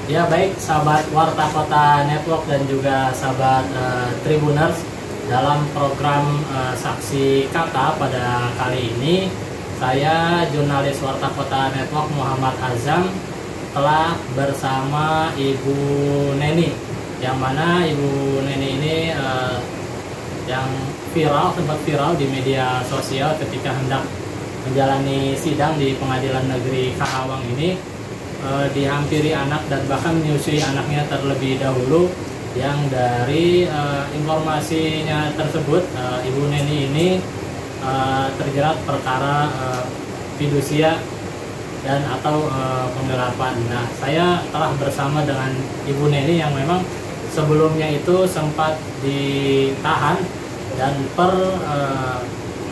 Ya baik sahabat Warta Kota Network dan juga sahabat Tribuners, dalam program Saksi Kata pada kali ini saya jurnalis Warta Kota Network Muhammad Azam telah bersama Ibu Neni, yang mana Ibu Neni ini yang sempat viral di media sosial ketika hendak menjalani sidang di Pengadilan Negeri Karawang ini, dihampiri anak dan bahkan menyusui anaknya terlebih dahulu. Yang dari informasinya tersebut, Ibu Neni ini terjerat perkara fidusia dan atau penggelapan. Nah, saya telah bersama dengan Ibu Neni yang memang sebelumnya itu sempat ditahan, dan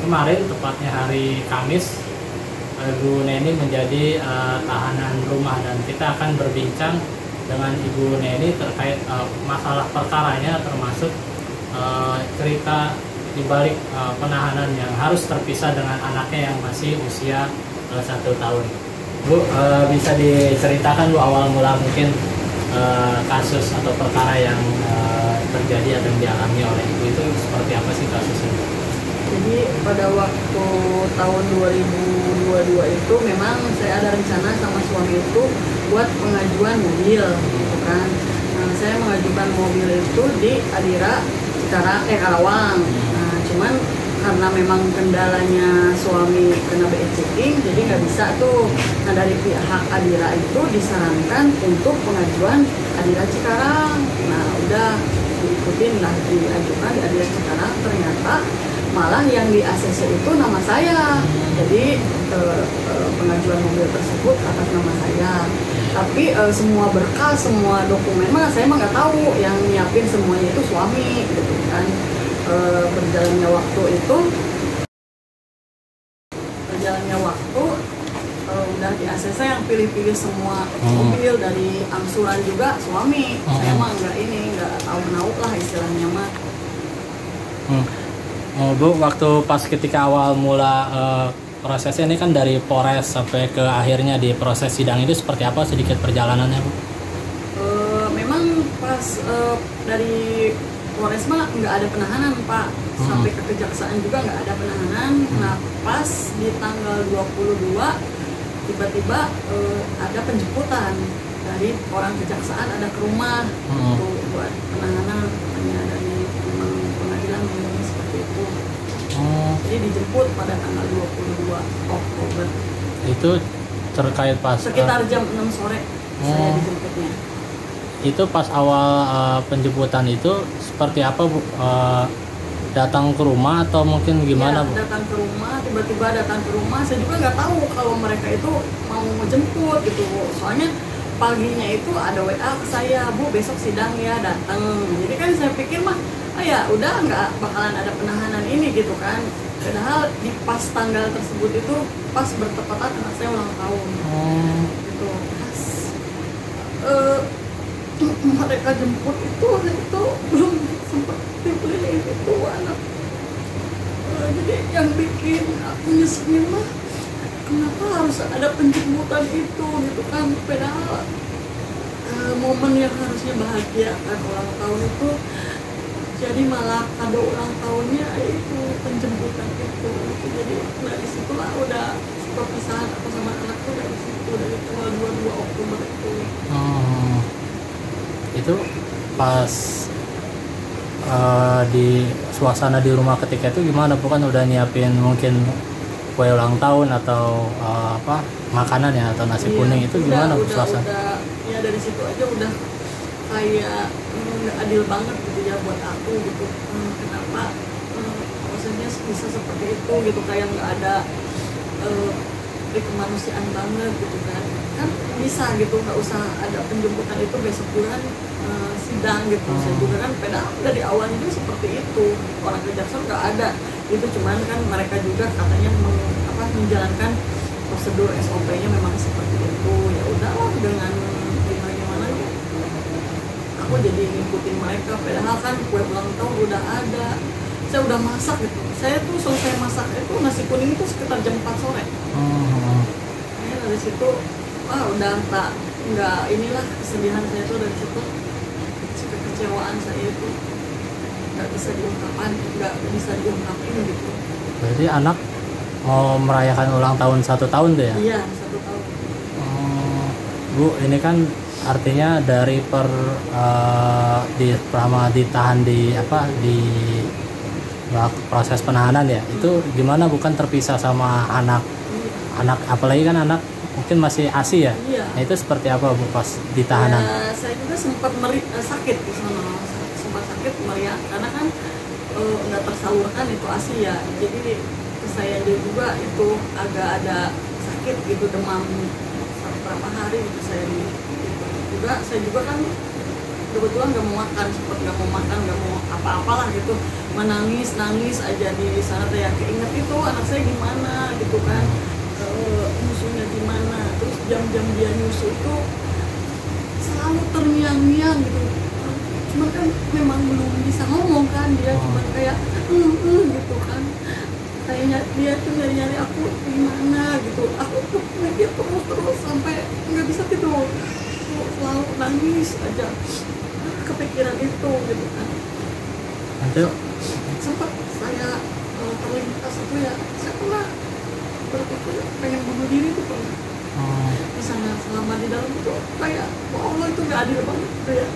kemarin tepatnya hari Kamis Ibu Neni menjadi tahanan rumah, dan kita akan berbincang dengan Ibu Neni terkait masalah perkaranya, termasuk cerita dibalik penahanan yang harus terpisah dengan anaknya yang masih usia 1 tahun. Bu, bisa diceritakan Bu awal mula mungkin kasus atau perkara yang terjadi atau yang dialami oleh Ibu itu seperti apa sih kasusnya? Jadi pada waktu tahun 2022 itu memang saya ada rencana sama suami itu buat pengajuan mobil gitu kan. Nah, saya mengajukan mobil itu di Adira Karawang. Nah, cuman karena memang kendalanya suami kena BE checking, jadi nggak bisa tuh. Nah, dari pihak Adira itu disarankan untuk pengajuan Adira Cikarang. Nah, udah diikutin lah, diajukan di Adira Cikarang. Ternyata malah yang di ACC itu nama saya, jadi pengajuan mobil tersebut atas nama saya. Tapi semua berkas, semua dokumen mah saya mah nggak tahu, yang nyiapin semuanya itu suami gitu kan. Berjalannya waktu udah di ACC yang pilih-pilih semua mobil, dari angsuran juga suami. Saya mah nggak tahu lah istilahnya mah. Oh, Bu, waktu pas ketika awal mula prosesnya ini kan dari Polres sampai ke akhirnya di proses sidang itu seperti apa sedikit perjalanannya, Bu? Memang pas dari Polres mah nggak ada penahanan, Pak. Sampai ke kejaksaan juga nggak ada penahanan. Nah, pas di tanggal 22 tiba-tiba ada penjemputan dari orang kejaksaan, ada ke rumah untuk buat penahanan, katanya dari pengadilan memang seperti itu. Jadi dijemput pada tanggal 22 Oktober. Itu terkait pas sekitar jam 6 sore saya dijemputnya. Itu pas awal penjemputan itu seperti apa, Bu? Datang ke rumah atau mungkin gimana, Bu? Datang ke rumah, tiba-tiba datang ke rumah. Saya juga nggak tahu kalau mereka itu mau jemput gitu, Bu. Soalnya paginya itu ada WA ke saya, Bu besok sidang ya, datang. Jadi kan saya pikir mah, ya udah nggak bakalan ada penahanan ini gitu kan. Padahal di pas tanggal tersebut itu pas bertepatan anak saya ulang tahun. Gitu. Pas mereka jemput itu belum sempat dibeliin itu anak. Jadi yang bikin aku nyeselin mah, kenapa harus ada penjemputan itu gitu kan. Padahal momen yang harusnya bahagia kan ulang tahun itu, jadi malah kado ulang tahunnya itu penjemputan itu. Jadi dari situlah udah perpisahan aku sama anak tuh dari situ, dari tanggal 22 Oktober itu. Itu pas di suasana di rumah ketika itu gimana? Bukan udah nyiapin mungkin kue ulang tahun atau makanan ya, atau nasi kuning, itu gimana suasana? Ya dari situ aja udah kayak nggak adil banget gitu ya buat aku gitu. Kenapa maksudnya bisa seperti itu gitu, kayak nggak ada kemanusiaan banget gitu kan bisa gitu, nggak usah ada penjemputan itu besok bulan sidang gitu. Saya juga kan padahal dari awalnya juga seperti itu, orang kejaksaan nggak ada itu, cuman kan mereka juga katanya menjalankan prosedur SOP-nya memang seperti itu. Ya udahlah, dengan gimana ya aku jadi ngikutin mereka. Padahal kan kue ulang tahun udah ada, saya udah masak gitu. Saya tuh selesai masak itu nasi kuning itu sekitar jam 4 sore. Dari situ udah tak nggak inilah kesedihan saya itu dari situ, kekecewaan saya itu nggak bisa diungkapin gitu. Berarti anak mau merayakan ulang tahun 1 tahun tuh ya? Iya, 1 tahun. Bu, ini kan artinya dari pertama ditahan di proses penahanan ya, itu gimana, bukan terpisah sama anak apalagi kan anak mungkin masih ASI ya? Iya. Nah, itu seperti apa Bu pas ditahanan? Ya, saya juga sempat sakit di sana, sempat sakit meriah karena kan nggak tersalurkan itu ASI ya, jadi saya juga itu agak ada sakit gitu, demam beberapa hari gitu saya saya juga kan kebetulan nggak mau makan, nggak mau apa-apalah gitu, menangis aja di sana. Ya keinget itu anak saya gimana gitu kan, nyusunya gimana, terus jam-jam dia nyusu itu selalu terngiang-ngiang gitu. Cuman kan memang belum bisa ngomong kan dia, cuman kayak gitu kan. Kayaknya dia tuh nyari aku gimana gitu. Aku tuh mikir terus sampai nggak bisa tidur. Selalu nangis aja, kepikiran itu gitu kan. Nanti Sempat saya terlintas itu ya, saya pernah berpikir pengen bunuh diri tuh pernah. Di sana selama di dalam itu kayak, wah Allah itu nggak adil banget tuh ya.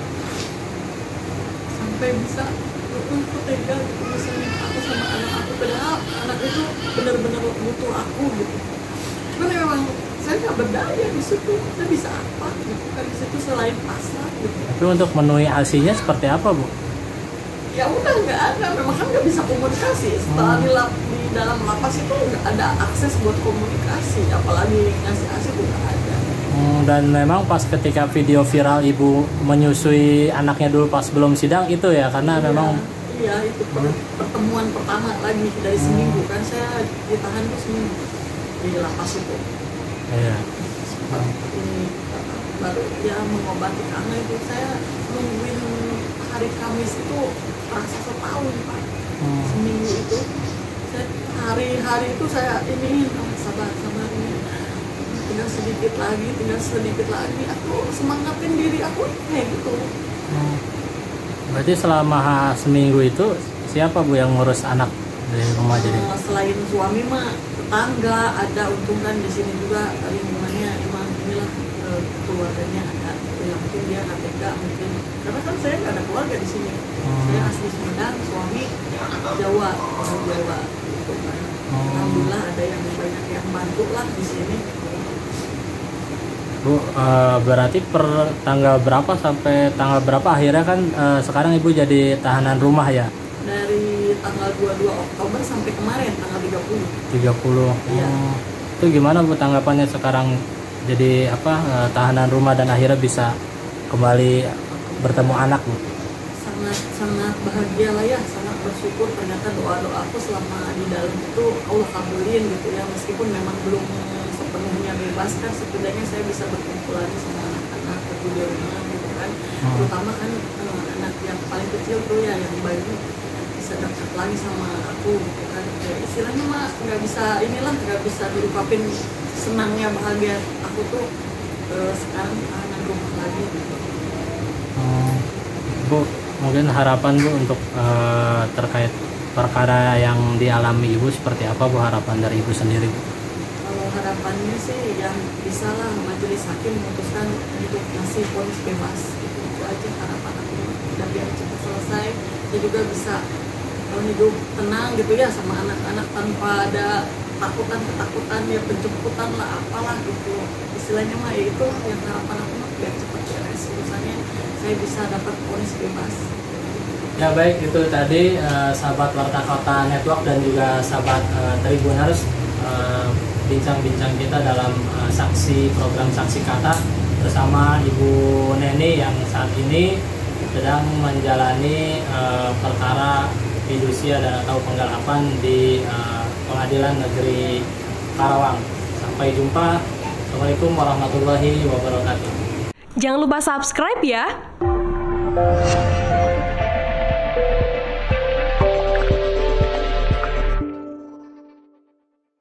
Sampai bisa aku tega gitu, misalnya aku sama anak aku, padahal anak itu benar-benar butuh aku gitu. Cuman memang saya nggak berdaya di situ, saya bisa apa gitu kan di situ selain pasrah gitu. tapi untuk memenuhi ASI-nya seperti apa Bu? Ya udah nggak ada, memang kan nggak bisa komunikasi. Setelah di dalam lapas itu nggak ada akses buat komunikasi, apalagi ngasih ASI itu nggak ada. Dan memang pas ketika video viral ibu menyusui anaknya dulu pas belum sidang itu ya, karena memang iya itu pertemuan pertama lagi dari seminggu kan, saya ditahan tuh seminggu di lapas itu. iya. Ini baru ya mengobati karena itu saya nungguin hari Kamis itu rasa setahun Pak. Seminggu itu saya hari-hari itu saya ini sabar ini, tinggal sedikit lagi aku semangatin diri aku kayak gitu. Berarti selama seminggu itu siapa Bu yang ngurus anak dari rumah? Jadi Selain suami mah tetangga ada, untung kan di sini juga lingkungannya emang inilah, keluarganya ada yang mungkin dia nggak tega mungkin, karena kan saya nggak ada keluarga di sini. Saya asli Sumedang, suami Jawa, orang Jawa gitu kan. Alhamdulillah ada yang banyak yang bantu lah di sini. Bu, berarti per tanggal berapa sampai tanggal berapa akhirnya kan sekarang ibu jadi tahanan rumah ya? Dari tanggal 22 Oktober sampai kemarin tanggal 30. 30. Iya. Itu gimana Bu tanggapannya sekarang jadi tahanan rumah dan akhirnya bisa kembali bertemu anak Bu? Sangat bahagia lah ya, sangat bersyukur. Ternyata doa aku selama di dalam itu Allah kabulin gitu ya, meskipun memang belum sepenuhnya bebas kan, setidaknya saya bisa berkumpul lagi sama anak-anak di rumah gitu kan. Terutama kan anak yang paling kecil tuh ya, yang bayi bisa dekat lagi sama aku gitu kan. Ya, istilahnya mah nggak bisa diungkapin senangnya, bahagia aku tuh sekarang tahanan rumah lagi gitu. Bu, mungkin harapan Bu untuk terkait perkara yang dialami ibu seperti apa Bu, harapan dari ibu sendiri Bu? Kalau harapannya sih yang bisa lah majelis hakim memutuskan untuk ngasih vonis bebas gitu. Itu aja harapan aku, dan biar cepat selesai, dia juga bisa hidup tenang gitu ya sama anak-anak tanpa ada ketakutan ya, penjemputan lah apalah gitu, istilahnya mah ya itu yang harapan aku mah, biar cepat beres urusannya, saya bisa dapat vonis bebas. Ya baik, itu tadi sahabat Warta Kota Network dan juga sahabat Tribuners, bincang-bincang kita dalam program saksi kata bersama Ibu Neni yang saat ini sedang menjalani perkara fidusia dan atau penggelapan di Pengadilan Negeri Karawang. Sampai jumpa. Assalamualaikum warahmatullahi wabarakatuh. Jangan lupa subscribe ya.